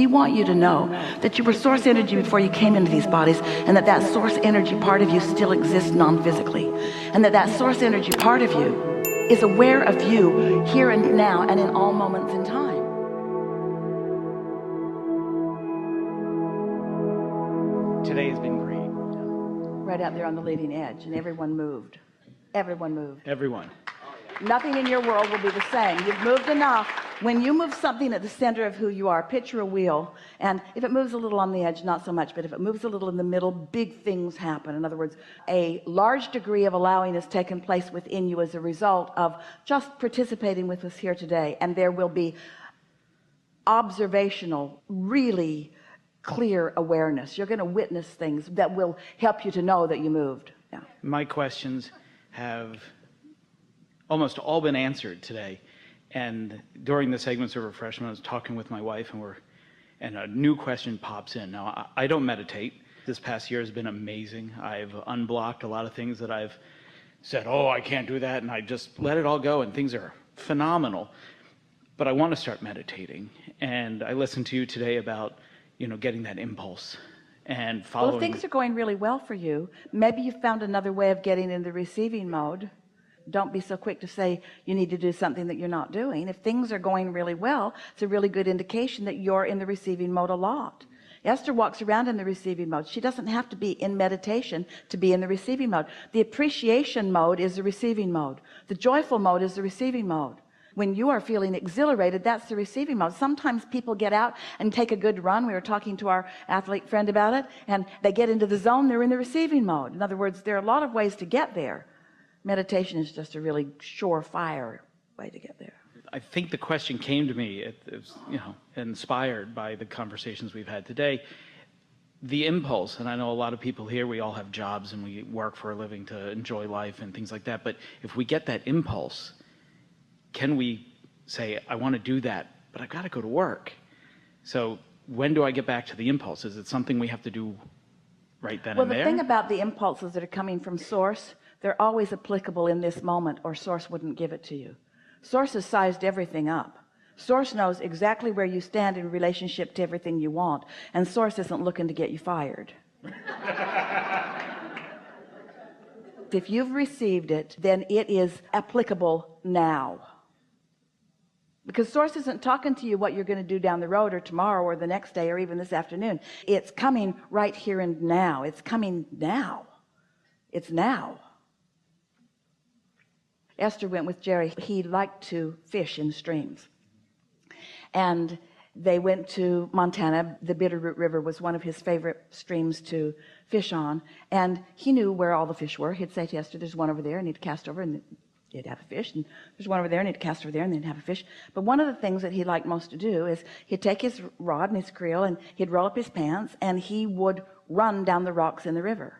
We want you to know that you were source energy before you came into these bodies, and that source energy part of you still exists non-physically, and that source energy part of you is aware of you here and now and in all moments in time. Today has been great. Right out there on the leading edge, and everyone moved. Everyone moved. Everyone. Nothing in your world will be the same. You've moved enough. When you move something at the center of who you are, picture a wheel, and if it moves a little on the edge, not so much, but if it moves a little in the middle, big things happen. In other words, a large degree of allowing has taken place within you as a result of just participating with us here today. And there will be observational, really clear awareness. You're going to witness things that will help you to know that you moved. Yeah. My questions have almost all been answered today, and during the segments of refreshment I was talking with my wife, and a new question pops in. Now, I don't meditate. This past year has been amazing. I've unblocked a lot of things that I've said, oh, I can't do that, and I just let it all go, and things are phenomenal. But I want to start meditating, and I listened to you today about getting that impulse and following. Well, if things are going really well for you, maybe you found another way of getting in the receiving mode. Don't be so quick to say you need to do something that you're not doing. If things are going really well, it's a really good indication that you're in the receiving mode a lot. Esther walks around in the receiving mode. She doesn't have to be in meditation to be in the receiving mode. The appreciation mode is the receiving mode. The joyful mode is the receiving mode. When you are feeling exhilarated, that's the receiving mode. Sometimes people get out and take a good run. We were talking to our athlete friend about it, and they get into the zone, they're in the receiving mode. In other words, there are a lot of ways to get there. Meditation is just a really surefire way to get there. I think the question came to me, it was, inspired by the conversations we've had today. The impulse, and I know a lot of people here, we all have jobs and we work for a living to enjoy life and things like that, but if we get that impulse, can we say, I want to do that, but I've got to go to work? So when do I get back to the impulse? Is it something we have to do right then and there? Well, the thing about the impulses that are coming from Source, they're always applicable in this moment, or Source wouldn't give it to you. Source has sized everything up. Source knows exactly where you stand in relationship to everything you want, and Source isn't looking to get you fired. If you've received it, then it is applicable now. Because Source isn't talking to you what you're going to do down the road or tomorrow or the next day or even this afternoon. It's coming right here and now. It's coming now. It's now. Esther went with Jerry. He liked to fish in streams, and they went to Montana. The Bitterroot River was one of his favorite streams to fish on, and he knew where all the fish were. He'd say to Esther, there's one over there, and he'd cast over and he'd have a fish, and there's one over there, and he'd cast over there, and then have a fish. But one of the things that he liked most to do is he'd take his rod and his creel, and he'd roll up his pants, and he would run down the rocks in the river.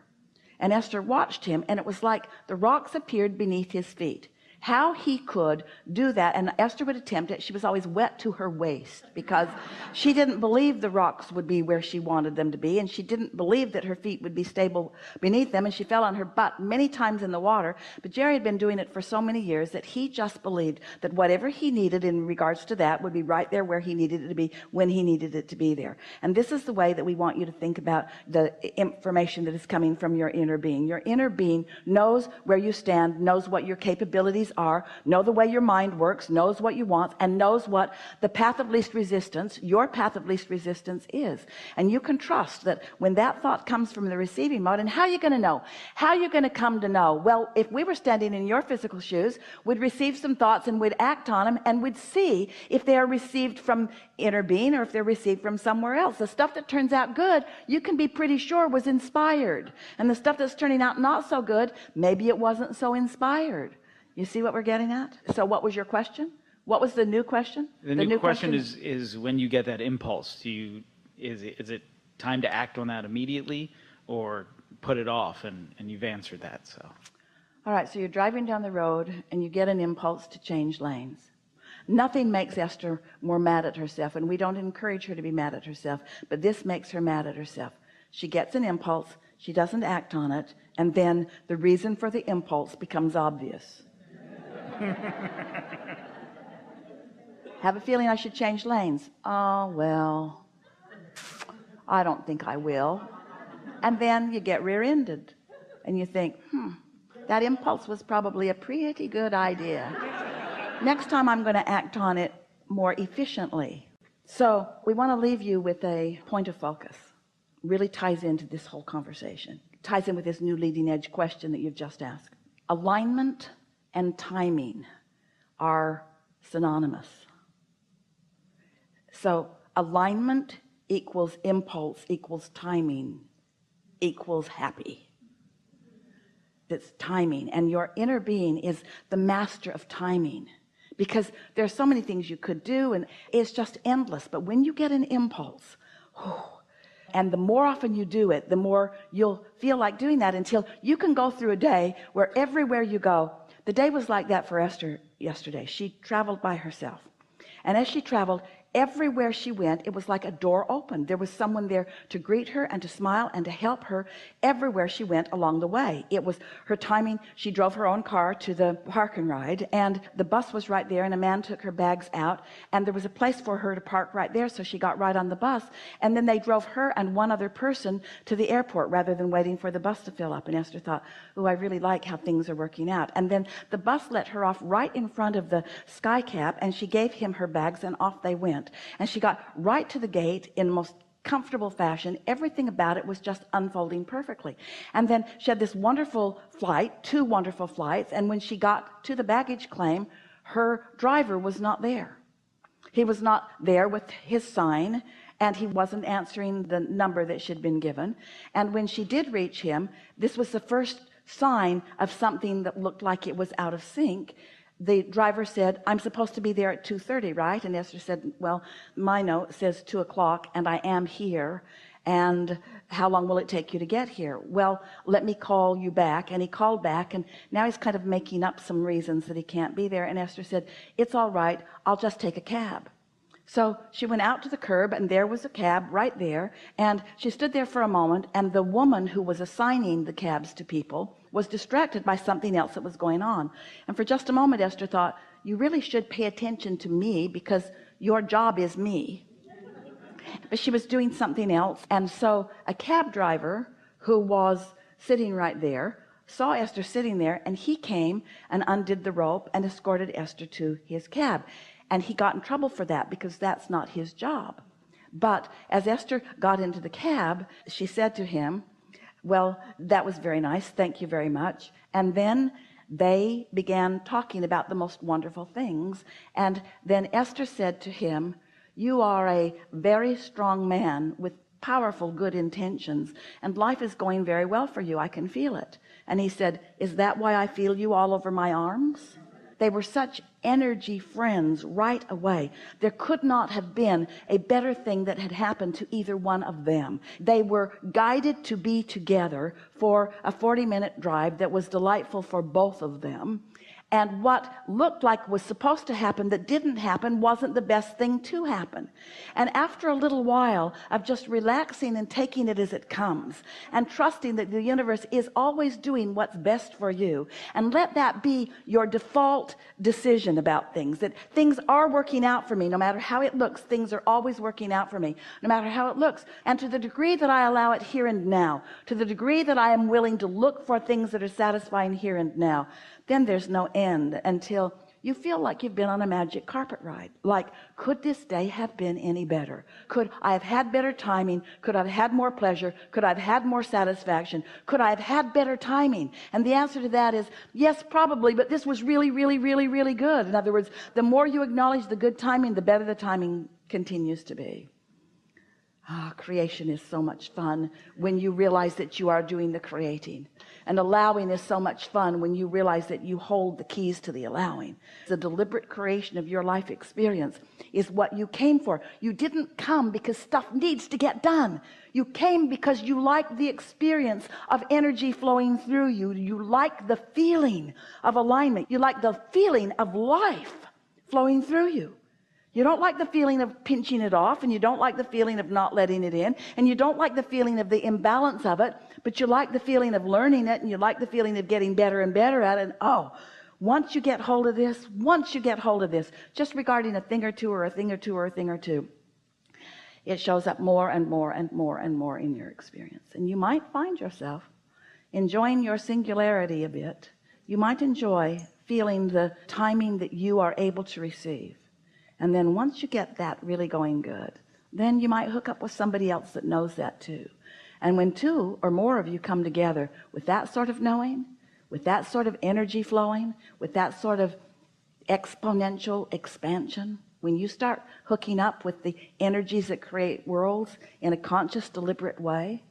And Esther watched him, and it was like the rocks appeared beneath his feet. How he could do that, and Esther would attempt it. She was always wet to her waist because she didn't believe the rocks would be where she wanted them to be, and she didn't believe that her feet would be stable beneath them, and she fell on her butt many times in the water. But Jerry had been doing it for so many years that he just believed that whatever he needed in regards to that would be right there where he needed it to be when he needed it to be there. And this is the way that we want you to think about the information that is coming from your inner being. Your inner being knows where you stand, knows what your capabilities are, know the way your mind works, knows what you want, and knows what the path of least resistance, your path of least resistance is. And you can trust that when that thought comes from the receiving mode. And how are you going to know? How are you going to come to know? Well, if we were standing in your physical shoes, we'd receive some thoughts and we'd act on them, and we'd see if they are received from inner being or if they're received from somewhere else. The stuff that turns out good, you can be pretty sure was inspired, and the stuff that's turning out not so good, maybe it wasn't so inspired. You see what we're getting at? So what was your question? What was the new question? The new question is when you get that impulse, is it time to act on that immediately or put it off? And you've answered that. So all right, so you're driving down the road and you get an impulse to change lanes. Nothing makes Esther more mad at herself, and we don't encourage her to be mad at herself, but this makes her mad at herself. She gets an impulse, she doesn't act on it, and then the reason for the impulse becomes obvious. Have a feeling I should change lanes. Oh, well, I don't think I will. And then you get rear-ended and you think, that impulse was probably a pretty good idea. Next time I'm going to act on it more efficiently. So we want to leave you with a point of focus. Really ties into this whole conversation. Ties in with this new leading edge question that you've just asked. Alignment and timing are synonymous. So alignment equals impulse equals timing equals happy. That's timing, and your inner being is the master of timing, because there's so many things you could do and it's just endless. But when you get an impulse, and the more often you do it, the more you'll feel like doing that, until you can go through a day where everywhere you go. The day was like that for Esther yesterday. She traveled by herself, and as she traveled, everywhere she went, it was like a door opened. There was someone there to greet her and to smile and to help her everywhere she went along the way. It was her timing. She drove her own car to the park and ride, and the bus was right there, and a man took her bags out, and there was a place for her to park right there, so she got right on the bus. And then they drove her and one other person to the airport rather than waiting for the bus to fill up. And Esther thought, oh, I really like how things are working out. And then the bus let her off right in front of the sky cap, and she gave him her bags, and off they went. And she got right to the gate in the most comfortable fashion. Everything about it was just unfolding perfectly. And then she had this wonderful flight, 2 wonderful flights. And when she got to the baggage claim, her driver was not there. He was not there with his sign, and he wasn't answering the number that she'd been given. And when she did reach him, this was the first sign of something that looked like it was out of sync. The driver said, I'm supposed to be there at 2:30, right? And Esther said, well, my note says 2 o'clock, and I am here. And how long will it take you to get here? Well, let me call you back. And he called back, and now he's kind of making up some reasons that he can't be there. And Esther said, it's all right, I'll just take a cab. So she went out to the curb, and there was a cab right there, and she stood there for a moment, and the woman who was assigning the cabs to people was distracted by something else that was going on. And for just a moment, Esther thought, you really should pay attention to me, because your job is me. But she was doing something else. And so a cab driver who was sitting right there saw Esther sitting there, and he came and undid the rope and escorted Esther to his cab. And he got in trouble for that, because that's not his job. But as Esther got into the cab, she said to him, well, that was very nice, thank you very much. And then they began talking about the most wonderful things. And then Esther said to him, you are a very strong man with powerful good intentions, and life is going very well for you. I can feel it. And he said, is that why I feel you all over my arms? They were such energy friends right away. There could not have been a better thing that had happened to either one of them. They were guided to be together for a 40-minute drive that was delightful for both of them. And what looked like was supposed to happen that didn't happen wasn't the best thing to happen. And after a little while of just relaxing and taking it as it comes, and trusting that the universe is always doing what's best for you, and let that be your default decision about things, that things are working out for me. No matter how it looks, things are always working out for me, no matter how it looks. And to the degree that I allow it here and now, to the degree that I am willing to look for things that are satisfying here and now, then there's no end until you feel like you've been on a magic carpet ride. Like, could this day have been any better? Could I have had better timing? Could I have had more pleasure? Could I have had more satisfaction? Could I have had better timing? And the answer to that is yes, probably, but this was really, really, really, really good. In other words, the more you acknowledge the good timing, the better the timing continues to be. Creation is so much fun when you realize that you are doing the creating. And allowing is so much fun when you realize that you hold the keys to the allowing. The deliberate creation of your life experience is what you came for. You didn't come because stuff needs to get done. You came because you like the experience of energy flowing through you. You like the feeling of alignment. You like the feeling of life flowing through you. You don't like the feeling of pinching it off, and you don't like the feeling of not letting it in, and you don't like the feeling of the imbalance of it, but you like the feeling of learning it, and you like the feeling of getting better and better at it. And once you get hold of this, just regarding a thing or two or a thing or two or a thing or two, it shows up more and more and more and more in your experience. And you might find yourself enjoying your singularity a bit. You might enjoy feeling the timing that you are able to receive. And then once you get that really going good, then you might hook up with somebody else that knows that too. And when two or more of you come together with that sort of knowing, with that sort of energy flowing, with that sort of exponential expansion, when you start hooking up with the energies that create worlds in a conscious, deliberate way,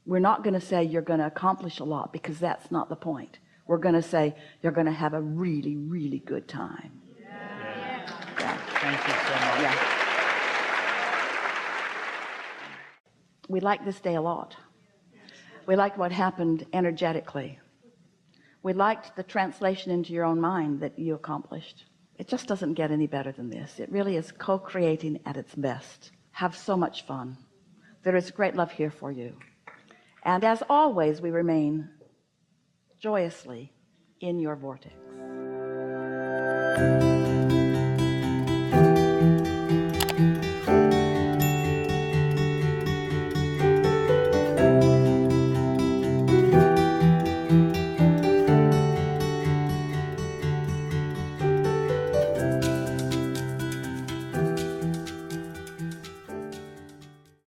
we're not going to say you're going to accomplish a lot, because that's not the point. We're going to say you're going to have a really, really good time. Yeah. Yeah. Thank you so much. Yeah. We like this day a lot. We liked what happened energetically. We liked the translation into your own mind that you accomplished. It just doesn't get any better than this. It really is co-creating at its best. Have so much fun. There is great love here for you. And as always, we remain joyously in your vortex.